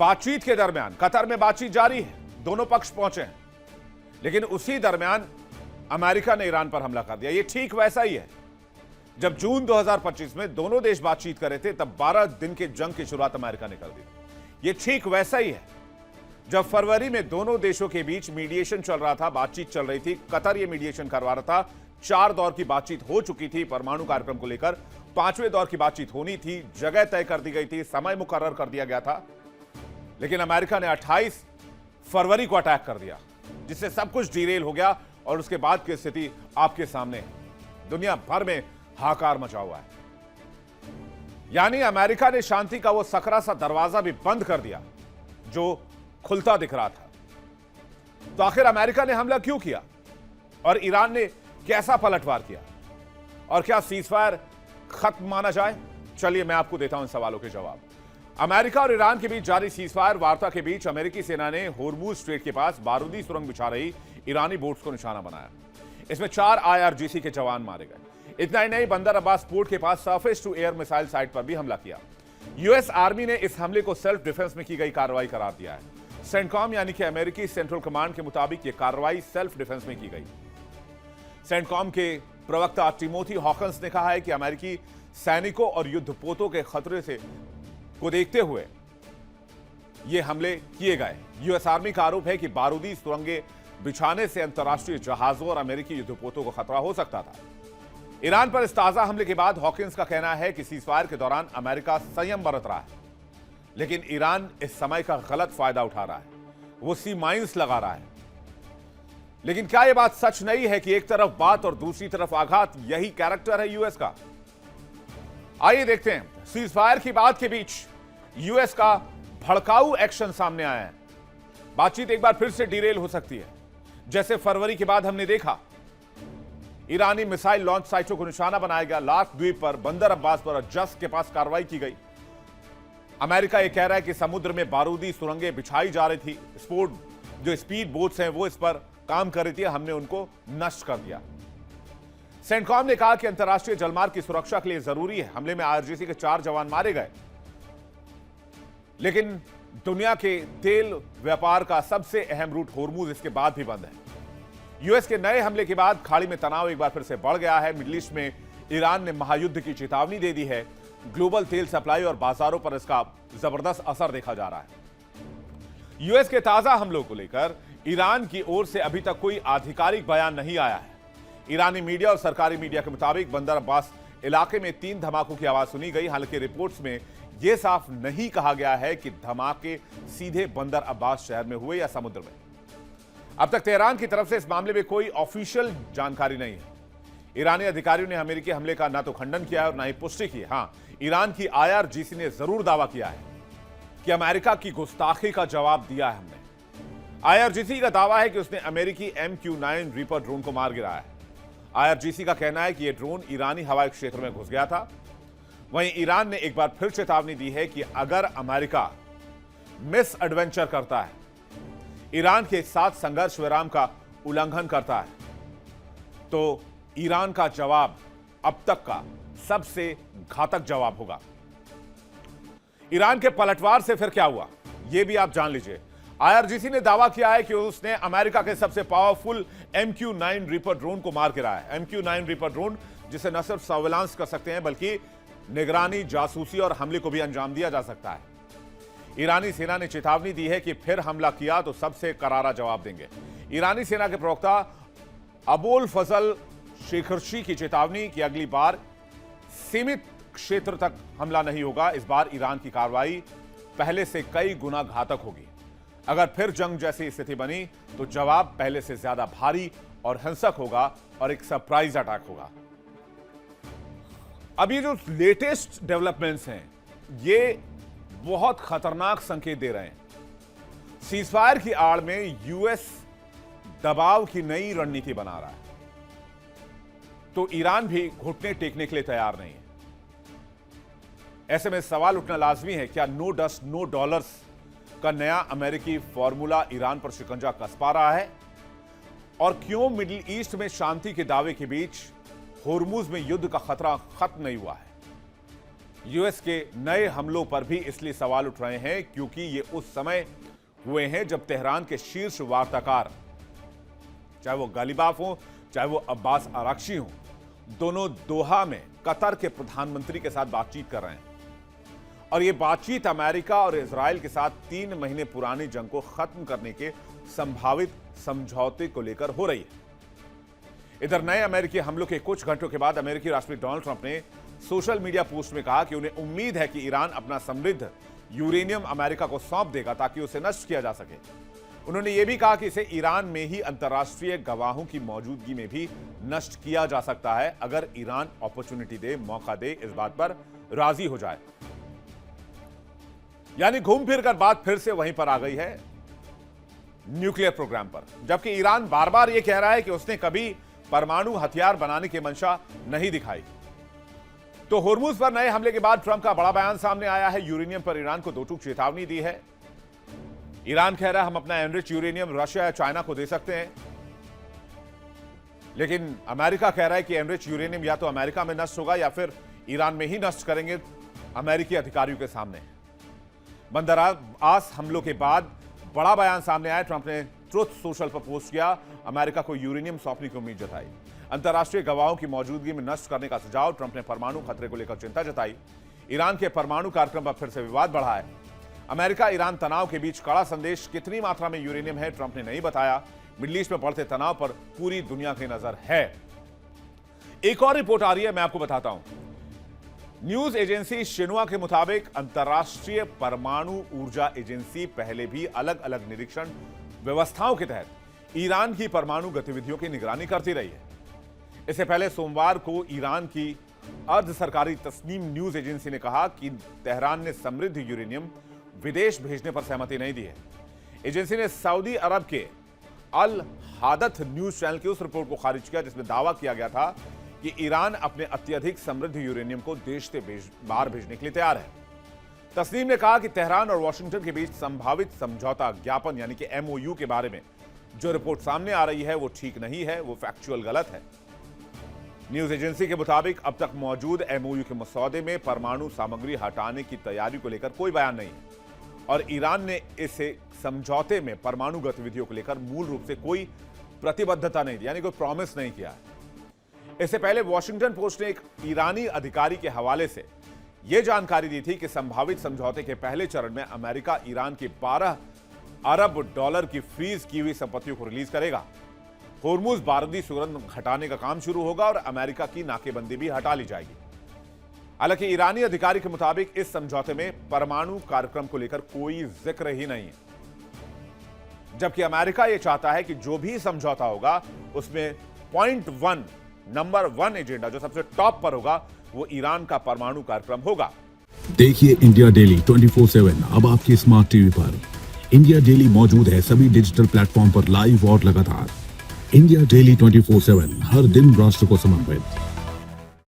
बातचीत के दरमियान कतर में बातचीत जारी है, दोनों पक्ष पहुंचे हैं, लेकिन उसी दरमियान अमेरिका ने ईरान पर हमला कर दिया। यह ठीक वैसा ही है जब जून 2025 में दोनों देश बातचीत कर रहे थे, तब 12 दिन के जंग की शुरुआत अमेरिका ने कर दी। यह ठीक वैसा ही है जब फरवरी में दोनों देशों के बीच मीडिएशन चल रहा था, बातचीत चल रही थी, कतर यह मीडिएशन करवा रहा था। 4 दौर की बातचीत हो चुकी थी परमाणु कार्यक्रम को लेकर, 5वें दौर की बातचीत होनी थी, जगह तय कर दी गई थी, समय मुकर्रर कर दिया गया था, लेकिन अमेरिका ने 28 फरवरी को अटैक कर दिया, जिससे सब कुछ डिरेल हो गया और उसके बाद की स्थिति आपके सामने है। दुनिया भर में हाहाकार मचा हुआ है। यानी अमेरिका ने शांति का वो सकरा सा दरवाजा भी बंद कर दिया जो खुलता दिख रहा था। तो आखिर अमेरिका ने हमला क्यों किया और ईरान ने कैसा पलटवार किया, और क्या सीजफायर खत्म माना जाए? चलिए मैं आपको देता हूं इन सवालों के जवाब। अमेरिका और ईरान के बीच जारी सीजफायर वार्ता के बीच अमेरिकी सेना ने होर्मुज स्ट्रेट के पास बारूदी सुरंग बिछा रही ईरानी बोट्स को निशाना बनाया। इसमें 4 IRGC के जवान मारे गए। इतना ही नहीं, बंदर अब्बास पोर्ट के पास surface to air missile site पर भी हमला किया। यूएस आर्मी ने इस हमले को सेल्फ डिफेंस में की गई कार्रवाई करार दिया है। सेंटकॉम यानी कि अमेरिकी सेंट्रल कमांड के मुताबिक यह कार्रवाई सेल्फ डिफेंस में की गई। सेंटकॉम के प्रवक्ता टिमोथी हॉकन्स ने कहा है कि अमेरिकी सैनिकों और युद्धपोतों के खतरे से को देखते हुए ये हमले किए गए। यूएस आर्मी का आरोप है कि बारूदी सुरंगें बिछाने से अंतर्राष्ट्रीय जहाजों और अमेरिकी युद्धपोतों को खतरा हो सकता था। ईरान पर इस ताजा हमले के बाद हॉकिंस का कहना है कि सीजफायर के दौरान अमेरिका संयम बरत रहा है, लेकिन ईरान इस समय का गलत फायदा उठा रहा है, वो सी माइंस लगा रहा है। लेकिन क्या यह बात सच नहीं है कि एक तरफ बात और दूसरी तरफ आघात? यही कैरेक्टर है यूएस का। आइए देखते हैं। सीजफायर की बात के बीच यूएस का भड़काऊ एक्शन सामने आया है। बातचीत एक बार फिर से डिरेल हो सकती है, जैसे फरवरी के बाद हमने देखा। ईरानी मिसाइल लॉन्च साइटों को निशाना बनाया गया। लार्क द्वीप पर, बंदर अब्बास पर और जस के पास कार्रवाई की गई। अमेरिका यह कह रहा है कि समुद्र में बारूदी सुरंगें बिछाई जा रही थी। जो स्पीड बोट्स हैं वो इस पर काम कर रही थी, हमने उनको नष्ट कर दिया। सेंटकॉम ने कहा कि अंतर्राष्ट्रीय जलमार्ग की सुरक्षा के लिए जरूरी है। हमले में IRGC के 4 जवान मारे गए, लेकिन दुनिया के तेल व्यापार का सबसे अहम रूट होर्मुज इसके बाद भी बंद है। यूएस के नए हमले के बाद खाड़ी में तनाव एक बार फिर से बढ़ गया है। मिडिल ईस्ट में ईरान ने महायुद्ध की चेतावनी दे दी है। ग्लोबल तेल सप्लाई और बाजारों पर इसका जबरदस्त असर देखा जा रहा है। यूएस के ताजा हमलों को लेकर ईरान की ओर से अभी तक कोई आधिकारिक बयान नहीं आया है। ईरानी मीडिया और सरकारी मीडिया के मुताबिक बंदर अब्बास इलाके में 3 धमाकों की आवाज सुनी गई। हालांकि रिपोर्ट्स में यह साफ नहीं कहा गया है कि धमाके सीधे बंदर अब्बास शहर में हुए या समुद्र में। अब तक तेहरान की तरफ से इस मामले में कोई ऑफिशियल जानकारी नहीं है। ईरानी अधिकारियों ने अमेरिकी हमले का न तो खंडन किया है और न ही पुष्टि की। हां, ईरान की IRGC ने जरूर दावा किया है कि अमेरिका की गुस्ताखी का जवाब दिया है हमने। IRGC का दावा है कि उसने अमेरिकी MQ-9 रीपर ड्रोन को मार गिराया है। IRGC का कहना है कि यह ड्रोन ईरानी हवाई क्षेत्र में घुस गया था। वहीं ईरान ने एक बार फिर चेतावनी दी है कि अगर अमेरिका मिस एडवेंचर करता है, ईरान के साथ संघर्ष विराम का उल्लंघन करता है, तो ईरान का जवाब अब तक का सबसे घातक जवाब होगा। ईरान के पलटवार से फिर क्या हुआ, यह भी आप जान लीजिए। IRGC ने दावा किया है कि उसने अमेरिका के सबसे पावरफुल MQ-9 रीपर ड्रोन को मार गिराया है। MQ-9 रीपर ड्रोन जिसे न सिर्फ सर्विलांस कर सकते हैं बल्कि निगरानी, जासूसी और हमले को भी अंजाम दिया जा सकता है। ईरानी सेना ने चेतावनी दी है कि फिर हमला किया तो सबसे करारा जवाब देंगे। ईरानी सेना के प्रवक्ता अबोल फजल शेखरशी की चेतावनी कि अगली बार सीमित क्षेत्र तक हमला नहीं होगा। इस बार ईरान की कार्रवाई पहले से कई गुना घातक होगी। अगर फिर जंग जैसी स्थिति बनी तो जवाब पहले से ज्यादा भारी और हिंसक होगा और एक सरप्राइज अटैक होगा। अब ये जो लेटेस्ट डेवलपमेंट्स हैं ये बहुत खतरनाक संकेत दे रहे हैं। सीजफायर की आड़ में यूएस दबाव की नई रणनीति बना रहा है, तो ईरान भी घुटने टेकने के लिए तैयार नहीं है। ऐसे में सवाल उठना लाजमी है, क्या नो डस्ट नो डॉलर्स का नया अमेरिकी फॉर्मूला ईरान पर शिकंजा कस पा रहा है? और क्यों मिडिल ईस्ट में शांति के दावे के बीच होर्मुज में युद्ध का खतरा खत्म नहीं हुआ है? यूएस के नए हमलों पर भी इसलिए सवाल उठ रहे हैं क्योंकि ये उस समय हुए हैं जब तेहरान के शीर्ष वार्ताकार, चाहे वो गालिबाफ हो चाहे वो अब्बास अराक्ची हो, दोनों दोहा में कतर के प्रधानमंत्री के साथ बातचीत कर रहे हैं। और ये बातचीत अमेरिका और इजराइल के साथ 3 महीने पुरानी जंग को खत्म करने के संभावित समझौते को लेकर हो रही है। इधर नए अमेरिकी हमलों के कुछ घंटों के बाद अमेरिकी राष्ट्रपति डोनाल्ड ट्रंप ने सोशल मीडिया पोस्ट में कहा कि उन्हें उम्मीद है कि ईरान अपना समृद्ध यूरेनियम अमेरिका को सौंप देगा ताकि उसे नष्ट किया जा सके। उन्होंने यह भी कहा कि इसे ईरान में ही अंतर्राष्ट्रीय गवाहों की मौजूदगी में भी नष्ट किया जा सकता है अगर ईरान अपॉर्चुनिटी दे, मौका दे, इस बात पर राजी हो जाए। यानी घूम फिर कर बात फिर से वहीं पर आ गई है, न्यूक्लियर प्रोग्राम पर। जबकि ईरान बार बार यह कह रहा है कि उसने कभी परमाणु हथियार बनाने की मंशा नहीं दिखाई। तो होर्मुज पर नए हमले के बाद ट्रंप का बड़ा बयान सामने आया है। यूरेनियम पर ईरान को 2 टूक चेतावनी दी है। ईरान कह रहा है हम अपना एनरिच यूरेनियम रशिया या चाइना को दे सकते हैं, लेकिन अमेरिका कह रहा है कि एनरिच यूरेनियम या तो अमेरिका में नष्ट होगा या फिर ईरान में ही नष्ट करेंगे अमेरिकी अधिकारियों के सामने। बंदरास हमलों के बाद बड़ा बयान सामने आया। ट्रंप ने ट्रुथ सोशल पर पोस्ट किया, अमेरिका को यूरेनियम सौंपने की उम्मीद जताई। अंतर्राष्ट्रीय गवाहों की मौजूदगी में नष्ट करने का सुझाव। ट्रंप ने परमाणु खतरे को लेकर चिंता जताई। ईरान के परमाणु कार्यक्रम पर फिर से विवाद बढ़ा है। अमेरिका ईरान तनाव के बीच कड़ा संदेश। कितनी मात्रा में यूरेनियम है ट्रंप ने नहीं बताया। मिडिल ईस्ट में बढ़ते तनाव पर पूरी दुनिया की नजर है। एक और रिपोर्ट आ रही है, मैं आपको बताता हूं। न्यूज एजेंसी शिन्हुआ के मुताबिक अंतर्राष्ट्रीय परमाणु ऊर्जा एजेंसी पहले भी अलग अलग निरीक्षण व्यवस्थाओं के तहत ईरान की परमाणु गतिविधियों की निगरानी करती रही है। इससे पहले सोमवार को ईरान की अर्ध सरकारी तस्नीम न्यूज एजेंसी ने कहा कि तेहरान ने समृद्ध यूरेनियम विदेश भेजने पर सहमति नहीं दी है। एजेंसी ने सऊदी अरब के अल हादथ न्यूज चैनल की उस रिपोर्ट को खारिज किया जिसमें दावा किया गया था कि ईरान अपने अत्यधिक समृद्ध यूरेनियम को देश से बाहर भेजने के लिए तैयार है। तस्नीम ने कहा कि तेहरान और वॉशिंगटन के बीच संभावित समझौता ज्ञापन यानी कि MOU के बारे में जो रिपोर्ट सामने आ रही है वो ठीक नहीं है, वो फैक्चुअल गलत है। न्यूज एजेंसी के मुताबिक अब तक मौजूद MOU के मसौदे में परमाणु सामग्री हटाने की तैयारी को लेकर कोई बयान नहीं है और ईरान ने इसे समझौते में परमाणु गतिविधियों को लेकर मूल रूप से कोई प्रतिबद्धता नहीं दी, यानी कोई प्रॉमिस नहीं किया है। इससे पहले वॉशिंगटन पोस्ट ने एक ईरानी अधिकारी के हवाले से यह जानकारी दी थी कि संभावित समझौते के पहले चरण में अमेरिका ईरान की $12 अरब की फ्रीज की हुई संपत्तियों को रिलीज करेगा। होर्मुज बारूदी सुरंग हटाने का काम शुरू होगा और अमेरिका की नाकेबंदी भी हटा ली जाएगी। हालांकि ईरानी अधिकारी के मुताबिक इस समझौते में परमाणु कार्यक्रम को लेकर कोई जिक्र ही नहीं है, जबकि अमेरिका यह चाहता है कि जो भी समझौता होगा उसमें नंबर 1 एजेंडा जो सबसे टॉप पर होगा वो ईरान का परमाणु कार्यक्रम होगा। देखिए इंडिया डेली 24/7 अब आपके स्मार्ट टीवी पर। इंडिया डेली मौजूद है सभी डिजिटल प्लेटफॉर्म पर लाइव और लगातार। इंडिया डेली 24/7 हर दिन राष्ट्र को समर्पित।